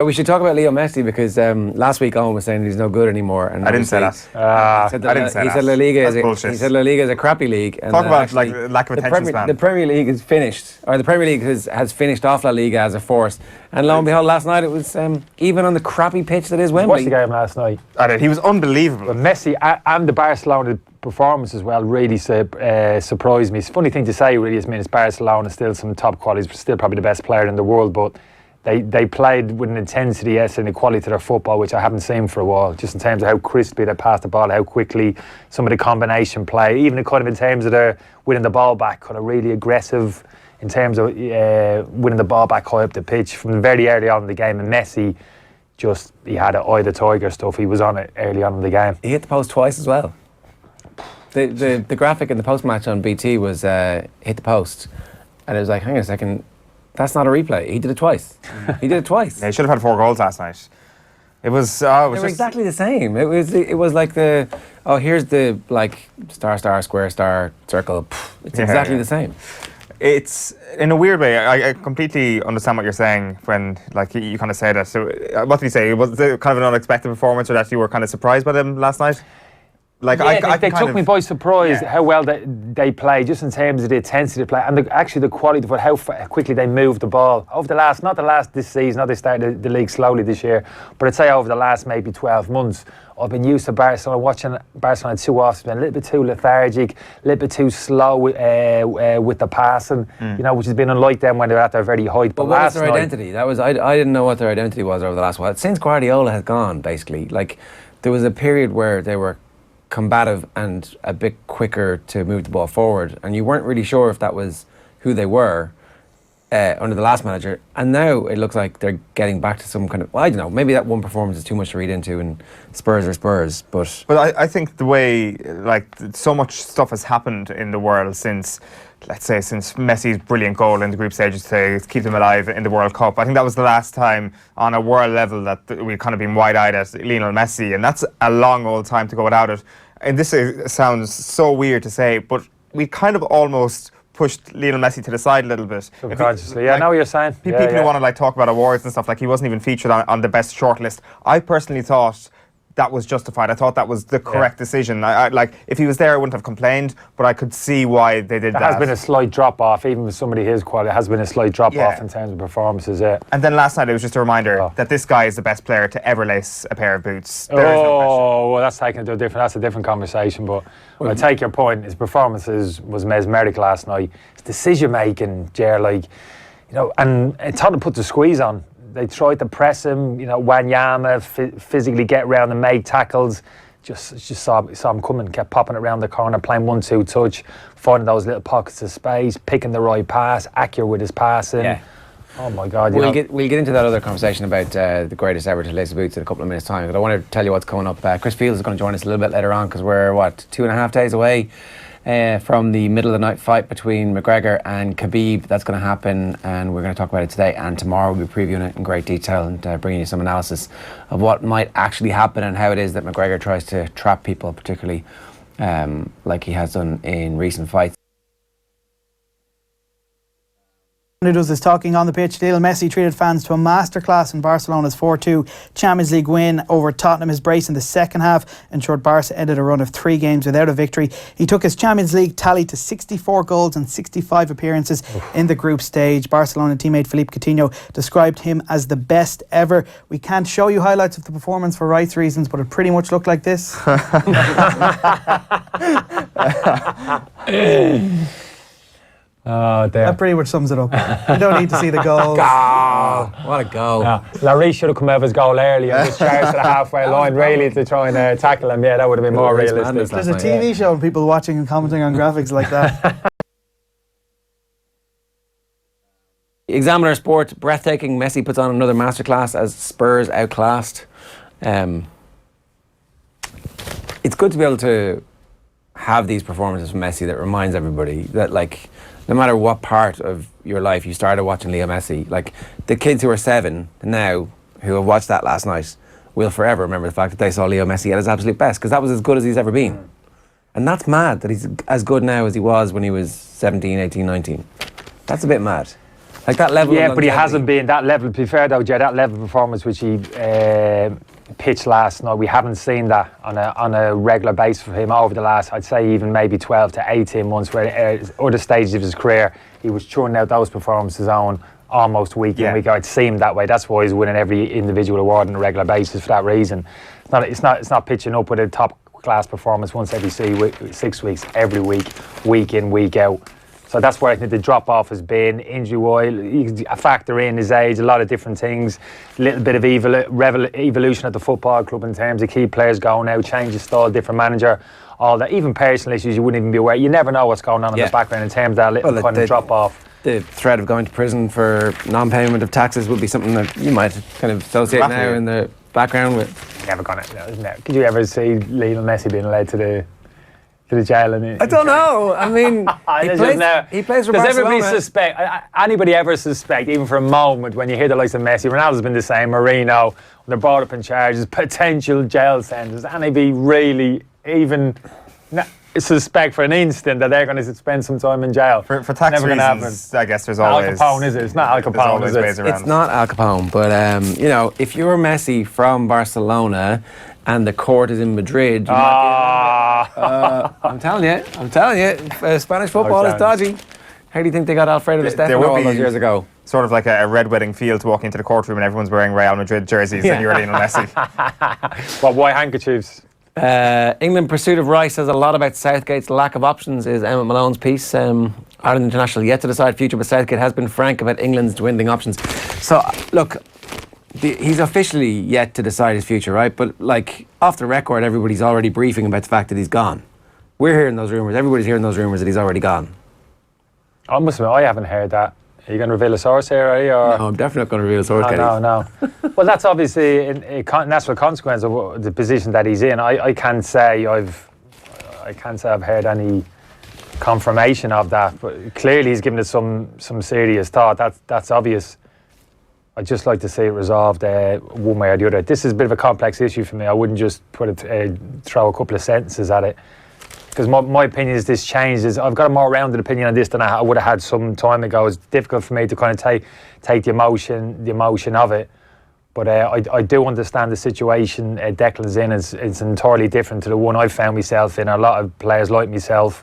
We should talk about Leo Messi because last week Owen was saying he's no good anymore. And I didn't say that. I didn't say that. He said La Liga is a crappy league. And talk about like lack of attention span. The Premier League is finished, or the Premier League has finished off La Liga as a force. And lo and behold, last night it was even on the crappy pitch that is Wembley. Watched the game last night. I did. He was unbelievable. But Messi and the Barcelona performance as well really surprised me. It's a funny thing to say, really. I mean, it's Barcelona, still some top qualities, still probably the best player in the world, but They played with an intensity, yes, and a quality to their football, which I haven't seen for a while, just in terms of how crispy they passed the ball, how quickly, some of the combination play, even kind of in terms of their winning the ball back, kind of really aggressive in terms of winning the ball back high up the pitch from very early on in the game. And Messi, he had an eye the tiger stuff. He was on it early on in the game. He hit the post twice as well. The graphic in the post-match on BT was hit the post, and it was like, hang on a second, that's not a replay. He did it twice. He did it twice. Yeah, he should have had 4 goals last night. It was. They were exactly the same. It was like here's the like star square star circle. It's exactly the same. It's in a weird way. I completely understand what you're saying when like you kind of say that. So what did he say? Was it kind of an unexpected performance, or that you were kind of surprised by them last night? Like they took me by surprise how well they played, just in terms of the intensity of play and the quality of how quickly they moved the ball over this season. Not they started the league slowly this year, but I'd say over the last maybe 12 months, I've been used to Barcelona, watching Barcelona too often, been a little bit too lethargic, a little bit too slow with the passing, which has been unlike them when they're at their very height. But what was their identity? I didn't know what their identity was over the last while. Since Guardiola has gone, basically, like there was a period where they were combative and a bit quicker to move the ball forward, and you weren't really sure if that was who they were under the last manager, and now it looks like they're getting back to some kind of, well, I don't know, maybe that one performance is too much to read into, and Spurs are Spurs, but I think the way like so much stuff has happened in the world since Messi's brilliant goal in the group stages to keep them alive in the World Cup. I think that was the last time on a world level that we've kind of been wide-eyed at Lionel Messi, and that's a long old time to go without it. And this sounds so weird to say, but we kind of almost pushed Lionel Messi to the side a little bit. Subconsciously, I know what you're saying. People who want to like talk about awards and stuff, like he wasn't even featured on the best shortlist. I personally thought that was justified. I thought that was the correct decision. I like if he was there, I wouldn't have complained, but I could see why they did that. There has been a slight drop off, even with somebody his quality. It has been a slight drop off in terms of performances. And then last night it was just a reminder that this guy is the best player to ever lace a pair of boots. Well, that's taken to a different. That's a different conversation. But I take your point. His performances was mesmeric last night. His decision making, and Tottenham put the squeeze on. They tried to press him, Wanyama, physically get around and make tackles. Just saw him coming, kept popping around the corner, playing 1-2 touch, finding those little pockets of space, picking the right pass, accurate with his passing. Yeah. Oh my God! We'll get into that other conversation about the greatest ever to lace the boots in a couple of minutes' time. But I want to tell you what's coming up. Chris Fields is going to join us a little bit later on because we're 2.5 days away from the middle of the night fight between McGregor and Khabib. That's going to happen, and we're going to talk about it today and tomorrow. We'll be previewing it in great detail and bringing you some analysis of what might actually happen and how it is that McGregor tries to trap people, particularly like he has done in recent fights. Who does this talking on the pitch? Lionel Messi treated fans to a masterclass in Barcelona's 4-2 Champions League win over Tottenham. His brace in the second half ensured Barca ended a run of 3 games without a victory. He took his Champions League tally to 64 goals and 65 appearances in the group stage. Barcelona teammate Philippe Coutinho described him as the best ever. We can't show you highlights of the performance for rights reasons, but it pretty much looked like this. Oh, damn. That pretty much sums it up. You don't need to see the goals. What a goal. Larry should have come out of his goal early and just charged to the halfway line, really, to try and tackle him. Yeah, that would have been more realistic. There's a TV show and people watching and commenting on graphics like that. Examiner Sport, breathtaking. Messi puts on another masterclass as Spurs outclassed. It's good to be able to have these performances from Messi that reminds everybody that, like, no matter what part of your life you started watching Leo Messi, like the kids who are 7 now who have watched that last night will forever remember the fact that they saw Leo Messi at his absolute best, because that was as good as he's ever been. And that's mad that he's as good now as he was when he was 17, 18, 19. That's a bit mad. Like that level. Yeah, of but he longevity. hasn't been that level. To be fair though, Jay, that level of performance which he pitched last night, we haven't seen that on a regular basis for him over the last, I'd say, even maybe 12 to 18 months, where other stages of his career he was churning out those performances on almost week in, week out. It seemed that way. That's why he's winning every individual award on a regular basis for that reason. It's not pitching up with a top class performance once every 6 weeks, every week in, week out. So that's where I think the drop-off has been. Injury-wise, a factor in his age, a lot of different things. A little bit of evolution at the football club in terms of key players going out, change of style, different manager, all that. Even personal issues you wouldn't even be aware. You never know what's going on in the background in terms of that little kind of drop-off. The threat of going to prison for non-payment of taxes would be something that you might kind of associate now in the background with. Never gonna. No. Could you ever see Lionel Messi being led to the jail? I don't know. I mean, he plays for Barcelona. Does everybody suspect? Anybody ever suspect, even for a moment, when you hear the likes of Messi, Ronaldo's been the same, Marino, when they're brought up in charges, potential jail sentences, and they be really even suspect for an instant that they're going to spend some time in jail? For tax reasons, I guess there's always... Al Capone, is it? It's not Al Capone, is it? It's not Al Capone, but, you know, if you're Messi from Barcelona and the court is in Madrid, you might be, I'm telling you, Spanish football is dodgy. How do you think they got Alfredo Di Stefano all those years ago? Sort of like a red wedding field to walk into the courtroom and everyone's wearing Real Madrid jerseys and you're Lionel Messi. Well, white handkerchiefs. England pursuit of Rice says a lot about Southgate's lack of options, is Emma Malone's piece. Ireland International yet to decide future, but Southgate has been frank about England's dwindling options. So, look, he's officially yet to decide his future, right? But, like, off the record, everybody's already briefing about the fact that he's gone. We're hearing those rumours. Everybody's hearing those rumours that he's already gone. I must admit, I haven't heard that. Are you going to reveal a source here, are you? Or? No, I'm definitely not going to reveal a source, Kenny. No. Well, that's obviously a natural consequence of the position that he's in. I can't say I've heard any confirmation of that, but clearly he's given it some serious thought. That's obvious. I'd just like to see it resolved one way or the other. This is a bit of a complex issue for me. I wouldn't just throw a couple of sentences at it. Because my opinion is this changes. I've got a more rounded opinion on this than I would have had some time ago. It's difficult for me to kind of take the emotion of it. But I do understand the situation Declan's in. It's entirely different to the one I found myself in. A lot of players like myself,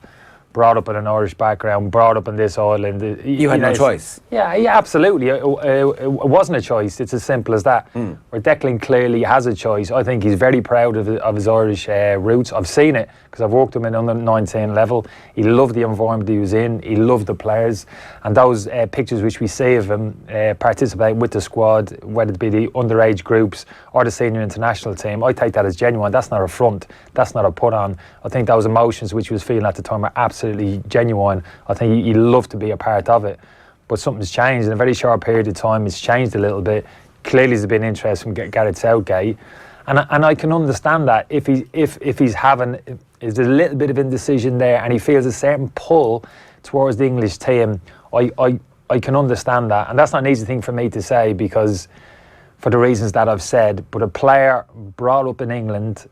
brought up in an Irish background, brought up in this island. You had no choice. Yeah, absolutely. It wasn't a choice. It's as simple as that. Where Declan clearly has a choice. I think he's very proud of his Irish roots. I've seen it because I've worked him in under 19 level. He loved the environment he was in. He loved the players. And those pictures which we see of him participating with the squad, whether it be the underage groups or the senior international team, I take that as genuine. That's not a front. That's not a put on. I think those emotions which he was feeling at the time are absolutely genuine. I think he loved to be a part of it, but something's changed in a very short period of time. It's changed a little bit. Clearly there's been interest from Gareth Southgate, and I can understand that if he's having, there's a little bit of indecision there and he feels a certain pull towards the English team. I can understand that, and that's not an easy thing for me to say because for the reasons that I've said, but a player brought up in England,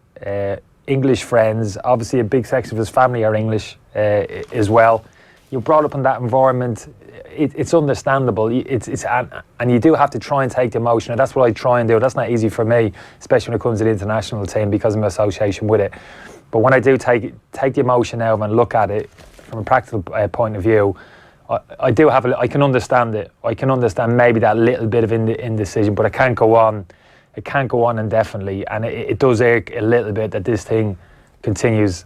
English friends, obviously a big section of his family are English as well. You're brought up in that environment. It's understandable. And you do have to try and take the emotion. And that's what I try and do. That's not easy for me, especially when it comes to the international team because of my association with it. But when I do take the emotion out and look at it from a practical point of view, I can understand it. I can understand maybe that little bit of indecision, but I can't go on. It can't go on indefinitely, and it does irk a little bit that this thing continues.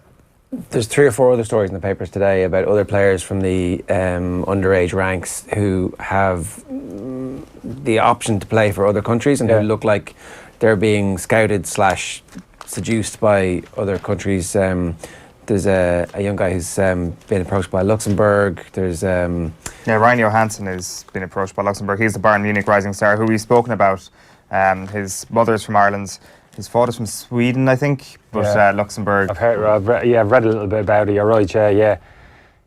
There's 3 or 4 other stories in the papers today about other players from the underage ranks who have the option to play for other countries and who look like they're being scouted / seduced by other countries. There's a young guy who's been approached by Luxembourg. There's Ryan Johansson has been approached by Luxembourg. He's the Bayern Munich rising star who we've spoken about. His mother's from Ireland. His father's from Sweden, I think, but Luxembourg. I've read a little bit about it. You're right, yeah.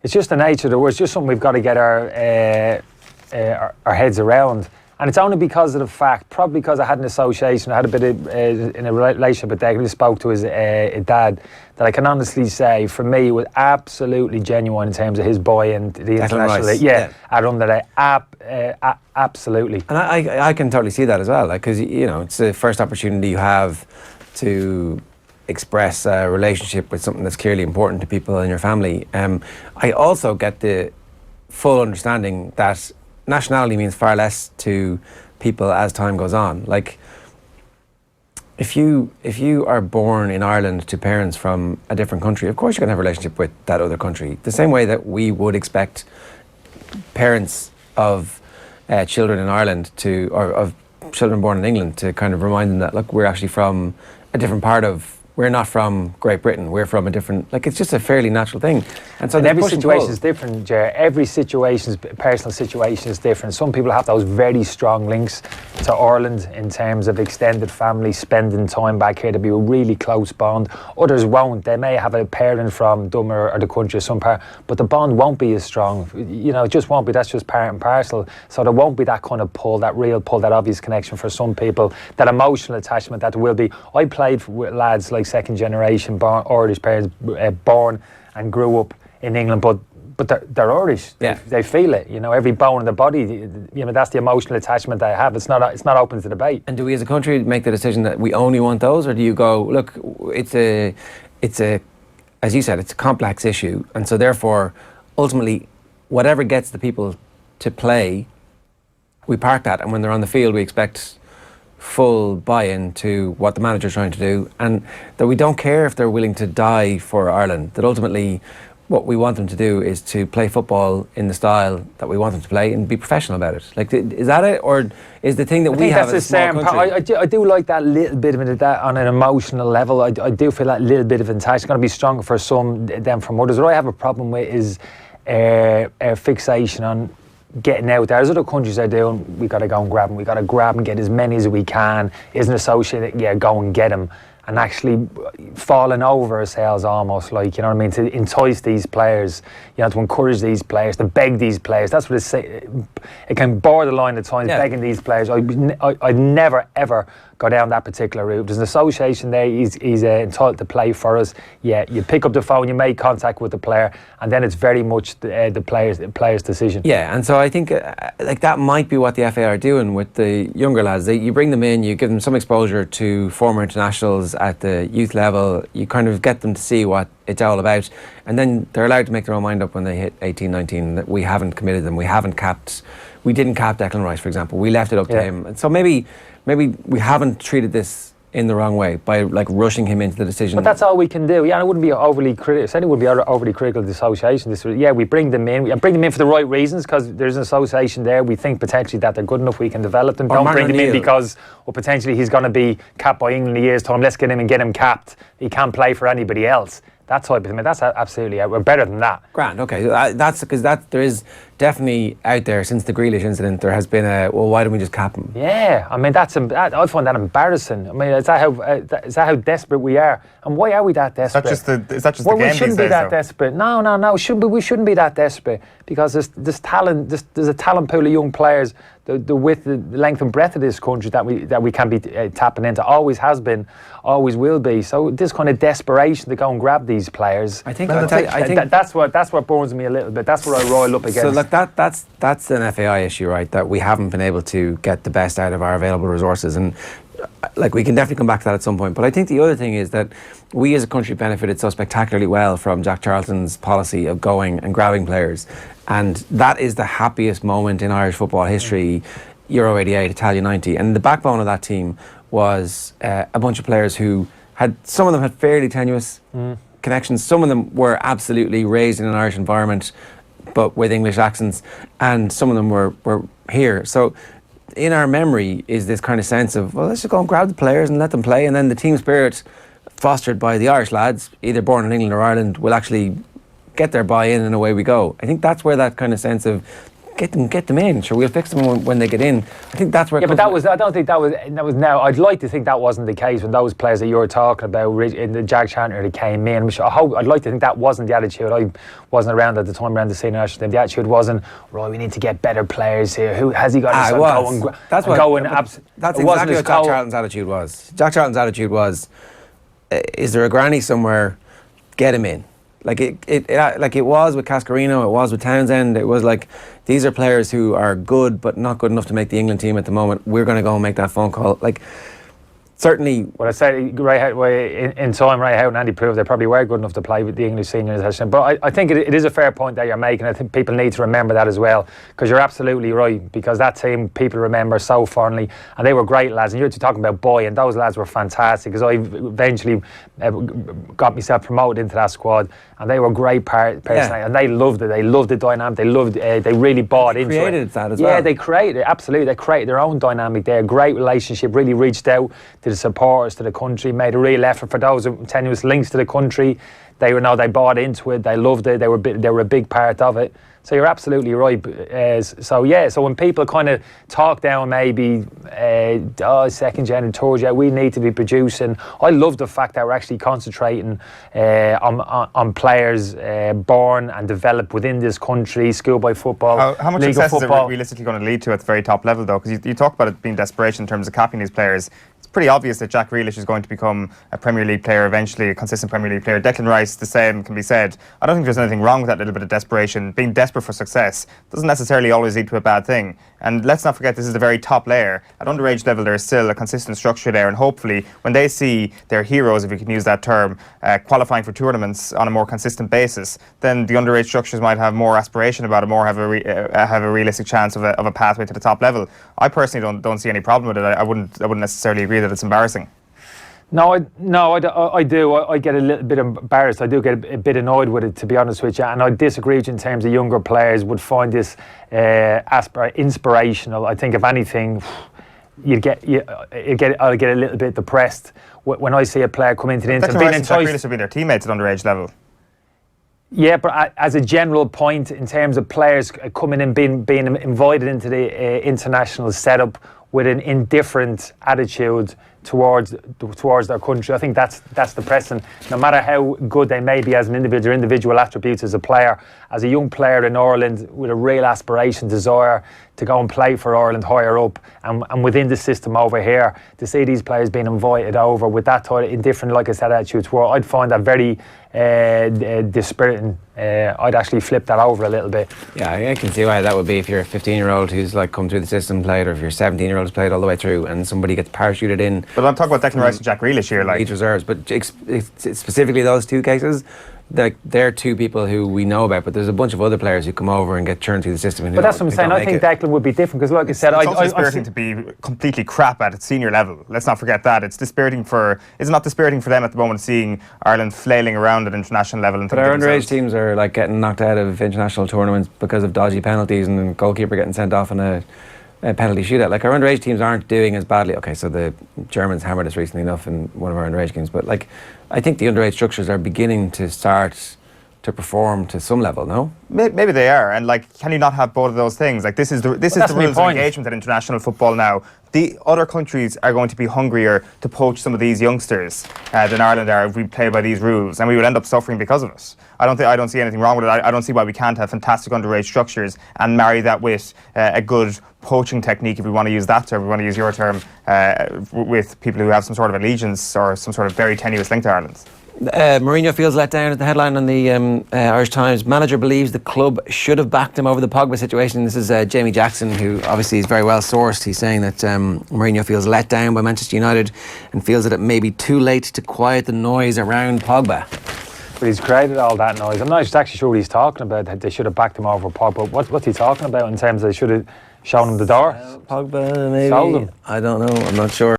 It's just the nature of the word. It's just something we've got to get our heads around. And it's only because of the fact, probably because I had an association, I had a bit of in a relationship with Declan, who spoke to his dad, that I can honestly say, for me, it was absolutely genuine in terms of his buy-in to the international league. At under absolutely. And I can totally see that as well, because it's the first opportunity you have to express a relationship with something that's clearly important to people in your family. I also get the full understanding that nationality means far less to people as time goes on. Like, if you are born in Ireland to parents from a different country, of course you're going to have a relationship with that other country. The same way that we would expect parents of children in Ireland or of children born in England to kind of remind them that, look, we're actually from a different part of, we're not from Great Britain, we're from a different, it's just a fairly natural thing. And so every situation is different, Ger. Every personal situation is different. Some people have those very strong links to Ireland in terms of extended family, spending time back here to be a really close bond. Others won't. They may have a parent from Dummer or the country or some part, but the bond won't be as strong. It just won't be. That's just part and parcel. So there won't be that kind of pull, that real pull, that obvious connection for some people, that emotional attachment that there will be. I played with lads like second generation Irish parents, born and grew up in England, but they're Irish. Yeah. They feel it. Every bone in the body. That's the emotional attachment they have. It's not open to debate. And do we as a country make the decision that we only want those, or do you go, look, it's a as you said, it's a complex issue, and so therefore, ultimately, whatever gets the people to play, we park that, and when they're on the field, we expect full buy-in to what the manager's trying to do, and that we don't care if they're willing to die for Ireland, that ultimately what we want them to do is to play football in the style that we want them to play and be professional about it. Is that it, or is the thing that we have as a small country? I do like that little bit of it, that on an emotional level. I do feel that little bit of attachment. It's going to be stronger for some than from others. What I have a problem with is fixation on getting out there. As other countries are doing, we got to go and grab them. We got to grab and get as many as we can. Isn't associated, go and get them. And actually falling over ourselves almost, to entice these players, to encourage these players, to beg these players. That's what it's saying. It can borderline at times, begging these players. I'd never, ever go down that particular route. There's an association there, he's entitled to play for us. Yeah, you pick up the phone, you make contact with the player, and then it's very much the player's decision. Yeah, and so I think that might be what the FA are doing with the younger lads. You bring them in, you give them some exposure to former internationals at the youth level, you kind of get them to see what it's all about, and then they're allowed to make their own mind up when they hit 18, 19, that we haven't committed them, we didn't cap Declan Rice, for example, we left it up to him. And so maybe we haven't treated this in the wrong way by rushing him into the decision. But that's all we can do. Yeah, I wouldn't be overly critical. Certainly wouldn't be overly critical of the association. We bring them in. We bring them in for the right reasons, because there's an association there. We think potentially that they're good enough. We can develop them. Don't bring them in because potentially he's going to be capped by England in a year's time. Let's get him and get him capped. He can't play for anybody else. That type of thing. That's absolutely out. We're better than that. Grand. Okay, that's because there is definitely out there since the Grealish incident. There has been why don't we just cap him? Yeah, I mean I find that embarrassing. I mean, is that how desperate we are? And why are we that desperate? Is that just the game? We shouldn't be that desperate. No. We shouldn't be that desperate, because there's talent. There's a talent pool of young players. The width, the length and breadth of this country that we can be tapping into, always has been, always will be. So this kind of desperation to go and grab these players, I think that's what burns me a little bit. That's what I roil up against. So that's an FAI issue, right? That we haven't been able to get the best out of our available resources, and we can definitely come back to that at some point. But I think the other thing is that we as a country benefited so spectacularly well from Jack Charlton's policy of going and grabbing players. And that is the happiest moment in Irish football history, Euro 88, Italia 90. And the backbone of that team was a bunch of players who some of them had fairly tenuous connections. Some of them were absolutely raised in an Irish environment, but with English accents. And some of them were here. So in our memory is this kind of sense of, well, let's just go and grab the players and let them play. And then the team spirit fostered by the Irish lads, either born in England or Ireland, will actually get their buy-in and away we go. I think that's where that kind of sense of get them in. Sure, we'll fix them when they get in. I think that's where. Yeah, but I don't think that was now. I'd like to think that wasn't the case when those players that you were talking about in the Jack Chandler that came in. Which I'd like to think that wasn't the attitude. I wasn't around at the time around the senior national team. The attitude wasn't, right, we need to get better players here. Who has he got? That's exactly what Jack Charlton's attitude was. Jack Charlton's attitude was, is there a granny somewhere? Get him in. Like it was with Cascarino, it was with Townsend. It was like, these are players who are good but not good enough to make the England team at the moment. We're going to go and make that phone call. Like, certainly. Well, I say in time, Ray Howe and Andy proved they probably were good enough to play with the English senior national. But I think it is a fair point that you're making. I think people need to remember that as well, because you're absolutely right. Because that team people remember so fondly, and they were great lads. And you're talking about Boy, and those lads were fantastic. Because I eventually got myself promoted into that squad, and they were great personally, and they loved it. They loved the dynamic. They loved. They really bought into it. Created that as well. Yeah, they created it. Absolutely, they created their own dynamic there. Great relationship. Really reached out to the supporters, to the country, made a real effort for those tenuous links to the country. They bought into it, they loved it, they were a big part of it. So you're absolutely right. So when people kind of talk down maybe second gen and third gen, we need to be producing. I love the fact that we're actually concentrating on players born and developed within this country, schoolboy football. How much success is it realistically going to lead to at the very top level, though? Because you talk about it being desperation in terms of capping these players. Pretty obvious that Jack Grealish is going to become a Premier League player eventually, a consistent Premier League player. Declan Rice, the same can be said. I don't think there's anything wrong with that little bit of desperation. Being desperate for success doesn't necessarily always lead to a bad thing. And let's not forget, this is the very top layer. At underage level, there is still a consistent structure there, and hopefully when they see their heroes, if you can use that term, qualifying for tournaments on a more consistent basis, then the underage structures might have more aspiration about it, have a realistic chance of a pathway to the top level. I personally don't see any problem with it. I wouldn't necessarily agree that it's embarrassing. No, I do. I get a little bit embarrassed. I do get a bit annoyed with it, to be honest with you. And I disagree with you in terms of younger players would find this inspirational. I think if anything, I'll get a little bit depressed when I see a player come into the Declan Rice and Jack Grealish would be their teammates at underage level. Yeah, but as a general point, in terms of players coming in, being invited into the international setup with an indifferent attitude towards their country, I think that's depressing. No matter how good they may be as an individual attributes as a player, as a young player in Ireland with a real aspiration, desire to go and play for Ireland higher up, and within the system over here, to see these players being invited over with that type of indifferent, like I said, attitude toward, I'd find that very dispiriting. I'd actually flip that over a little bit. Yeah, I can see why that would be if you're a 15-year-old who's like come through the system, played, or if you're a 17-year-old who's played all the way through, and somebody gets parachuted in. But I'm talking about Declan Rice and Jack Grealish here, like reserves. But specifically those two cases, they're two people who we know about, but there's a bunch of other players who come over and get churned through the system. But that's what I'm saying. I think Declan would be different because, like I said, it's also dispiriting to be completely crap at senior level. Let's not forget that. It's not dispiriting for them at the moment, seeing Ireland flailing around at international level. But our underage teams are like getting knocked out of international tournaments because of dodgy penalties and the goalkeeper getting sent off in a penalty shootout. Like, our underage teams aren't doing as badly. Okay, so the Germans hammered us recently enough in one of our underage games, but like, I think the underage structures are beginning to start to perform to some level. No, maybe they are, and like, can you not have both of those things? Like, this is the rules of engagement at international football now. The other countries are going to be hungrier to poach some of these youngsters than Ireland are if we play by these rules, and we would end up suffering because of it. I don't see anything wrong with it. I don't see why we can't have fantastic underage structures and marry that with a good poaching technique, if we want to use that term, if we want to use your term, with people who have some sort of allegiance or some sort of very tenuous link to Ireland. Mourinho feels let down at the headline on the Irish Times. Manager believes the club should have backed him over the Pogba situation. This is Jamie Jackson, who obviously is very well sourced. He's saying that Mourinho feels let down by Manchester United and feels that it may be too late to quiet the noise around Pogba. But he's created all that noise. I'm not actually sure what he's talking about, that they should have backed him over Pogba. What's he talking about in terms of they should have shown him the door? Pogba, maybe. Sold him. I don't know. I'm not sure.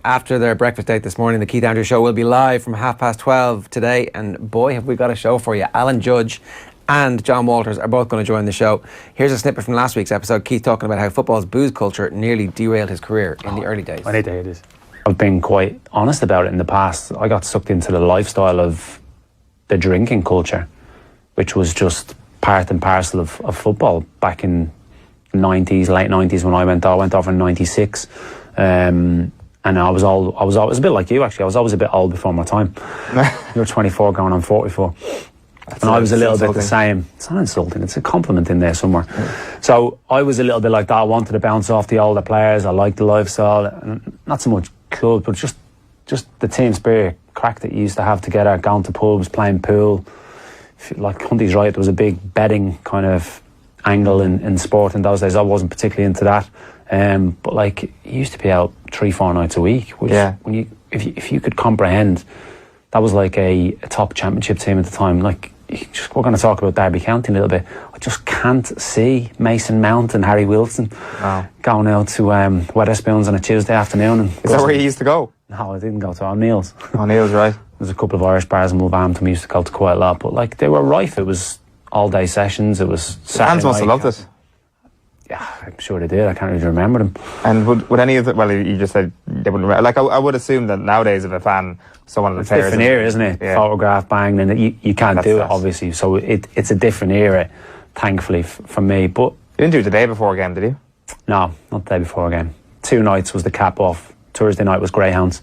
After their breakfast date this morning, the Keith Andrews Show will be live from 12:30 today. And boy, have we got a show for you. Alan Judge and John Walters are both going to join the show. Here's a snippet from last week's episode. Keith talking about how football's booze culture nearly derailed his career in the early days. I need to hear this. I've been quite honest about it in the past. I got sucked into the lifestyle of the drinking culture, which was just part and parcel of football back in the 90s, late 90s when I went off in 96. And I was a bit like you, actually. I was always a bit old before my time. You're 24 going on 44. And I was a little bit the same. It's not insulting, it's a compliment in there somewhere. So I was a little bit like that. I wanted to bounce off the older players. I liked the lifestyle. And not so much club, but just the team spirit, crack that you used to have together, going to pubs, playing pool. Like Hunty's right, there was a big betting kind of angle in sport in those days. I wasn't particularly into that. But like, you used to be out 3-4 nights a week, which when if you could comprehend, that was like a top championship team at the time. Like, we're going to talk about Derby County a little bit. I just can't see Mason Mount and Harry Wilson going out to Wetherspoons on a Tuesday afternoon. And is that where you used to go? No, I didn't go to O'Neill's. O'Neill's, right. There's a couple of Irish bars in Wolverhampton we used to go to quite a lot, but like, they were rife. It was all day sessions. It was Saturday fans must have loved it. Yeah, I'm sure they did. I can't really remember them. And would any of the, well, you just said they wouldn't remember. Like, I would assume that nowadays if a fan saw one of the players, it's a different era, isn't it? Yeah. Photograph bang, and you can't do it, obviously. So it's a different era, thankfully, for me. But you didn't do it the day before a game, did you? No, not the day before a game. 2 nights was the cap off. Thursday night was Greyhounds.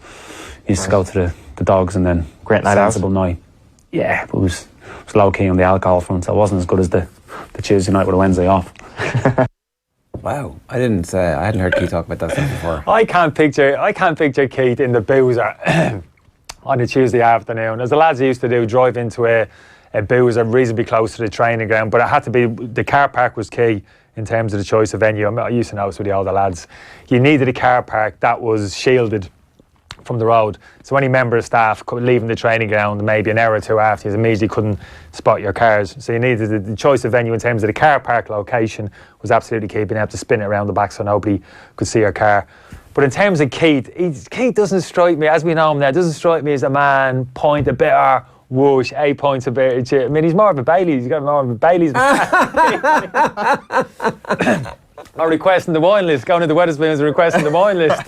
Used to go to the Dogs, and then great night sensible out. night. Yeah, it was low key on the alcohol front. So it wasn't as good as the Tuesday night with a Wednesday off. Wow, I hadn't heard Keith talk about that stuff before. I can't picture Keith in the boozer on a Tuesday afternoon, as the lads used to do, drive into a boozer reasonably close to the training ground. But it had to be, the car park was key in terms of the choice of venue. I used to notice with the older lads, you needed a car park that was shielded from the road. So any member of staff leaving the training ground maybe an hour or two after, you immediately couldn't spot your cars. So you needed the choice of venue in terms of the car park location was absolutely key, being able to spin it around the back so nobody could see your car. But in terms of Keith, Keith doesn't strike me, as we know him now, doesn't strike me as a man, point a bitter, whoosh, 8 points a bitter. I mean, he's more of a Bailey's. He's got more of a Bailey's. Or requesting the wine list, going to the Wetherspoons and requesting the wine list.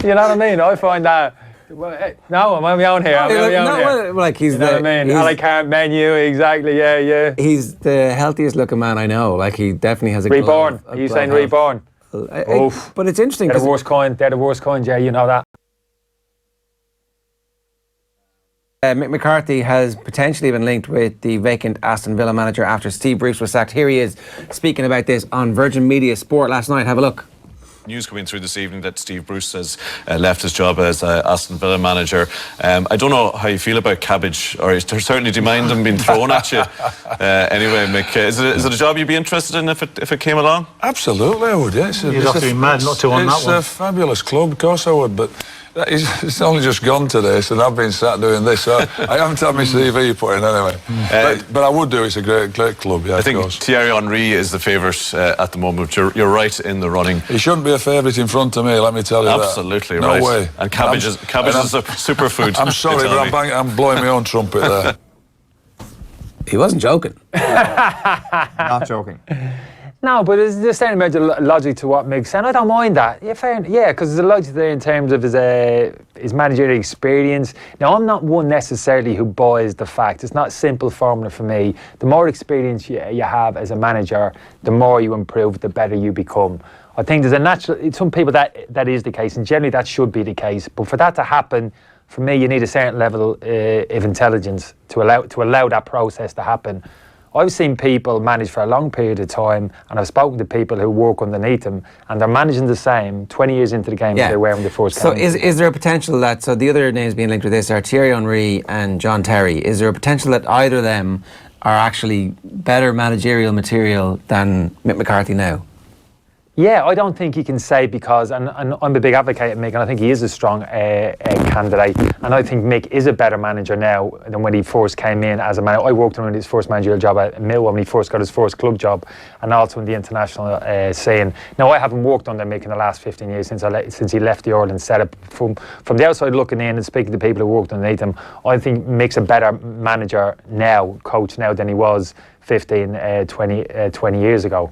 You know what I mean? I find that. No, I'm on my own here. Like he's you know what I mean? A la carte menu, exactly. Yeah. He's the healthiest looking man I know. Like, he definitely has a reborn. Are you saying reborn? But it's interesting. They're the worst coin. They're the worst coin, Jay. You know that. Mick McCarthy has potentially been linked with the vacant Aston Villa manager after Steve Bruce was sacked. Here he is speaking about this on Virgin Media Sport last night. Have a look. News coming through this evening that Steve Bruce has left his job as Aston Villa manager. I don't know how you feel about cabbage, or certainly do you mind them being thrown at you? Anyway, Mick, is it a job you'd be interested in if it came along? Absolutely, I would, yes. You'd have to be mad not to on that one. It's a fabulous club, of course I would, but it's only just gone today, so I've been sat doing this, so I haven't had my CV put in anyway. But I would do. It's a great club, yeah. I think Thierry Henry is the favourite at the moment. You're right in the running. He shouldn't be a favourite in front of me, let me tell you Absolutely that. right. No way. And cabbage is a superfood. I'm sorry, but I'm blowing my own trumpet there. He wasn't joking. Not joking. No, but there's a certain amount of logic to what Mick's saying. I don't mind that. Yeah, fair. Yeah, because there's a logic there in terms of his managerial experience. Now, I'm not one necessarily who buys the fact. It's not a simple formula for me. The more experience you have as a manager, the more you improve, the better you become. I think there's a natural. Some people that is the case, and generally that should be the case. But for that to happen, for me, you need a certain level of intelligence to allow that process to happen. I've seen people manage for a long period of time, and I've spoken to people who work underneath them, and they're managing the same 20 years into the game as they were when they first came. So is there a potential that, so the other names being linked with this are Thierry Henry and John Terry, is there a potential that either of them are actually better managerial material than Mick McCarthy now? Yeah, I don't think you can say because, and I'm a big advocate of Mick, and I think he is a strong candidate, and I think Mick is a better manager now than when he first came in as a manager. I worked on his first managerial job at Millwall when he first got his first club job, and also in the international scene. Now, I haven't worked under Mick in the last 15 years since he left the Ireland setup. From the outside looking in and speaking to people who worked underneath him, I think Mick's a better manager now, coach now, than he was 15, 20 years ago.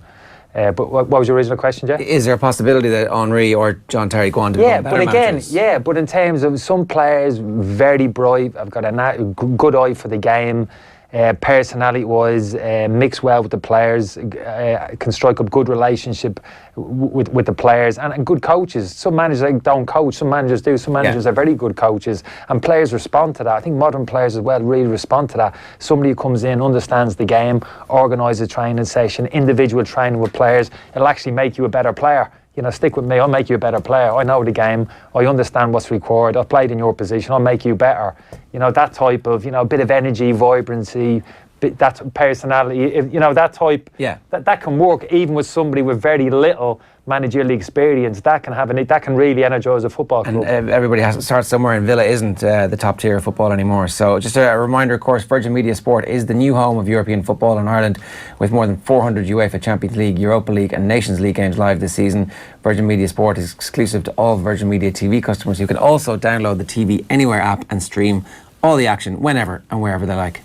But what was your original question, Jeff? Is there a possibility that Henry or John Terry go on to become better managers? But in terms of some players, very bright, have got a good eye for the game, personality-wise, mix well with the players, can strike up good relationship with the players, and good coaches. Some managers don't coach, some managers do. Some managers are very good coaches, and players respond to that. I think modern players as well really respond to that. Somebody who comes in, understands the game, organises a training session, individual training with players, it'll actually make you a better player. You know, stick with me, I'll make you a better player. I know the game, I understand what's required, I've played in your position, I'll make you better. You know, that type of, a bit of energy, vibrancy, that personality, that type, that can work even with somebody with very little managerial experience. That can really energise a football club. And everybody has to start somewhere, and Villa isn't the top tier of football anymore. So just a reminder, of course, Virgin Media Sport is the new home of European football in Ireland, with more than 400 UEFA Champions League, Europa League and Nations League games live this season. Virgin Media Sport is exclusive to all Virgin Media TV customers. You can also download the TV Anywhere app and stream all the action whenever and wherever they like.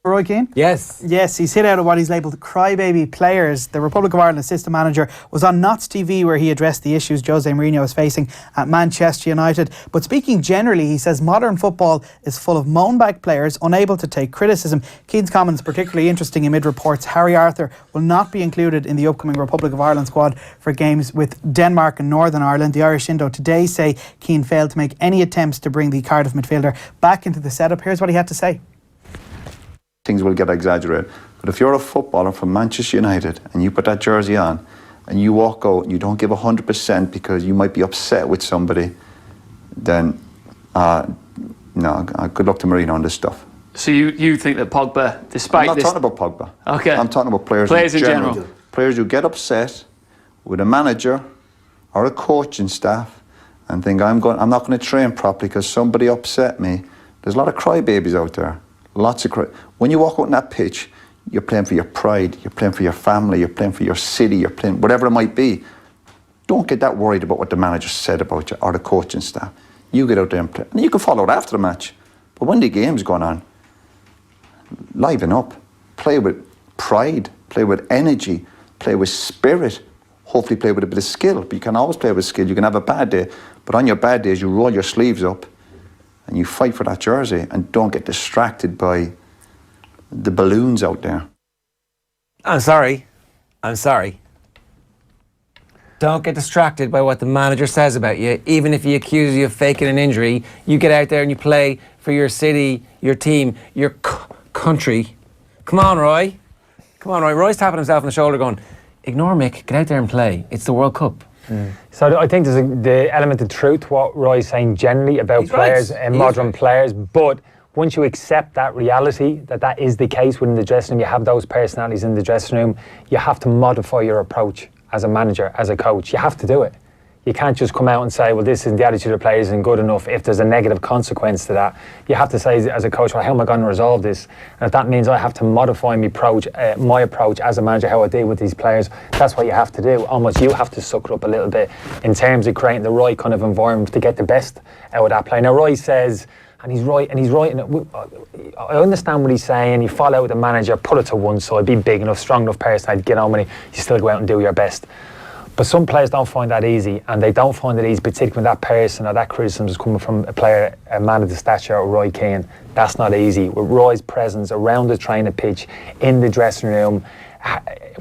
Roy Keane? Yes. Yes, he's hit out of what he's labelled crybaby players. The Republic of Ireland assistant manager was on Notts TV, where he addressed the issues Jose Mourinho is facing at Manchester United. But speaking generally, he says modern football is full of moan-back players unable to take criticism. Keane's comments particularly interesting amid reports Harry Arthur will not be included in the upcoming Republic of Ireland squad for games with Denmark and Northern Ireland. The Irish Indo today say Keane failed to make any attempts to bring the Cardiff midfielder back into the setup. Here's what he had to say. Things will get exaggerated. But if you're a footballer from Manchester United and you put that jersey on and you walk out and you don't give 100% because you might be upset with somebody, then good luck to Mourinho on this stuff. So you think that Pogba, despite I'm not talking about Pogba. Okay. I'm talking about players in general. Players who get upset with a manager or a coaching staff and think I'm not going to train properly because somebody upset me. There's a lot of crybabies out there. Lots of when you walk out on that pitch, you're playing for your pride, you're playing for your family, you're playing for your city, you're playing whatever it might be. Don't get that worried about what the manager said about you or the coaching staff. You get out there and play. And you can follow it after the match. But when the game's going on, liven up. Play with pride, play with energy, play with spirit. Hopefully play with a bit of skill. But you can always play with skill. You can have a bad day. But on your bad days, you roll your sleeves up and you fight for that jersey and don't get distracted by the balloons out there. I'm sorry. Don't get distracted by what the manager says about you. Even if he accuses you of faking an injury, you get out there and you play for your city, your team, your country. Come on, Roy. Roy's tapping himself on the shoulder going, ignore Mick, get out there and play. It's the World Cup. So I think there's the element of truth to what Roy's saying generally about players and modern players, but once you accept that reality, that is the case within the dressing room, you have those personalities in the dressing room, you have to modify your approach as a manager, as a coach. You have to do it. You can't just come out and say, well, this is the attitude of players isn't good enough. If there's a negative consequence to that, you have to say as a coach, well, how am I going to resolve this? And if that means I have to modify my approach as a manager, how I deal with these players, that's what you have to do. Almost you have to suck it up a little bit in terms of creating the right kind of environment to get the best out of that player. Now, Roy says, and he's right, I understand what he's saying. You fall out with the manager, put it to one side, be big enough, strong enough person, get on with it, you still go out and do your best. But some players don't find that easy, and they don't find it easy, particularly when that person or that criticism is coming from a man of the stature of Roy Keane. That's not easy. With Roy's presence around the training pitch, in the dressing room,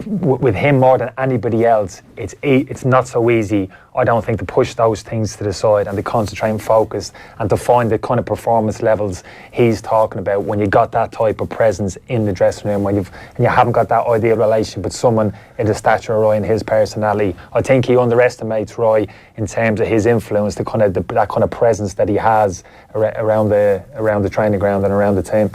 with him more than anybody else, it's not so easy, I don't think, to push those things to the side and to concentrate and focus and to find the kind of performance levels he's talking about when you got that type of presence in the dressing room, and you haven't got that ideal relationship with someone in the stature of Roy and his personality. I think he underestimates Roy in terms of his influence, that kind of presence that he has around the training ground and around the team.